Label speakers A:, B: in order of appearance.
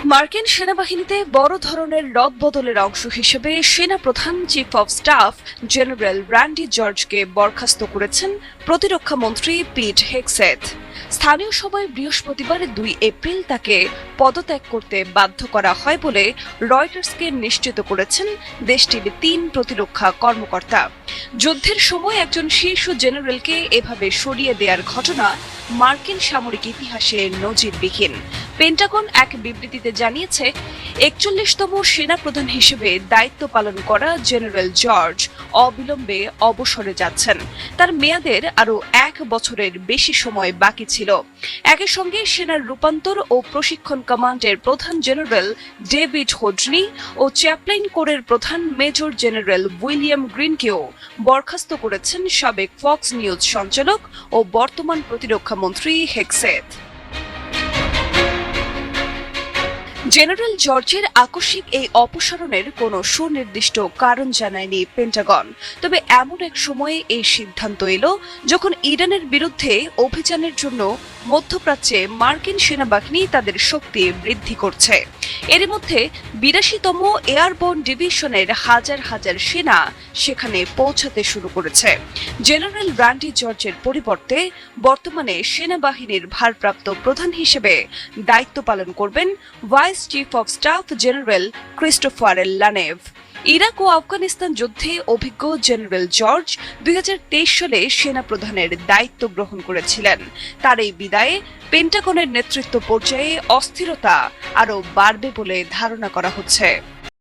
A: মার্কিন সেনাবাহিনীতে বড় ধরনের রদবদলের অংশ হিসেবে সেনাপ্রধান chief of staff general Randy জর্জকে বরখাস্ত করেছেন প্রতিরক্ষা মন্ত্রী পিট হেগসেথ। স্থানীয় সময় বৃহস্পতিবার 2 এপ্রিল তাকে পদত্যাগ করতে বাধ্য করা হয় বলে রয়টার্সকে নিশ্চিত করেছেন দেশটির 3 প্রতিরক্ষা কর্মকর্তা। যুদ্ধের সময় একজন শীর্ষ জেনারেলকে এভাবে সরিয়ে দেওয়ার ঘটনা মার্কিন সামরিক ইতিহাসে নজিরবিহীন। পেন্টাগন এক বিবৃতিতে জানিয়েছে, 41তম সেনাপ্রধান হিসেবে দায়িত্ব পালন করা জেনারেল জর্জ অবিলম্বে অবসরে যাচ্ছেন। তার মেয়াদের আরও 1 বছরের বেশি সময় বাকি ছিল। একই সঙ্গে সেনার রূপান্তর ও প্রশিক্ষণ কমান্ডের প্রধান জেনারেল ডেভিড হোডনি ও চ্যাপলাইন কোরের প্রধান মেজর জেনারেল উইলিয়াম গ্রিনকেও বরখাস্ত করেছেন সাবেক ফক্স নিউজ সঞ্চালক ও বর্তমান প্রতিরক্ষা মন্ত্রী হেগসেথ। জেনারেল জর্জের আকস্মিক এই অপসারণের কোনো সুনির্দিষ্ট কারণ জানায়নি পেন্টাগন। তবে এমন এক সময়ে এই সিদ্ধান্ত এলো যখন ইরানের বিরুদ্ধে অভিযানের জন্য মধ্যপ্রাচ্যে মার্কিন সেনাবাহিনী তাদের শক্তি বৃদ্ধি করছে। এর মধ্যে 82তম এয়ারবোর্ন ডিভিশনের হাজার হাজার সেনা সেখানে পৌঁছাতে শুরু করেছে। জেনারেল র্যান্ডি জর্জের পরিবর্তে বর্তমানে সেনাবাহিনীর ভারপ্রাপ্ত প্রধান হিসেবে দায়িত্ব পালন করবেন vice chief of staff general Christopher LaNeve. Iraq ও আফগানিস্তান যুদ্ধে অভিজ্ঞ জেনারেল জর্জ 2023 সালে সেনাপ্রধানের দায়িত্ব গ্রহণ করেছিলেন। তার এই বিদায়ে পেন্টাগনের নেতৃত্ব পর্যায়ে অস্থিরতা আরও বাড়বে বলে ধারণা করা হচ্ছে।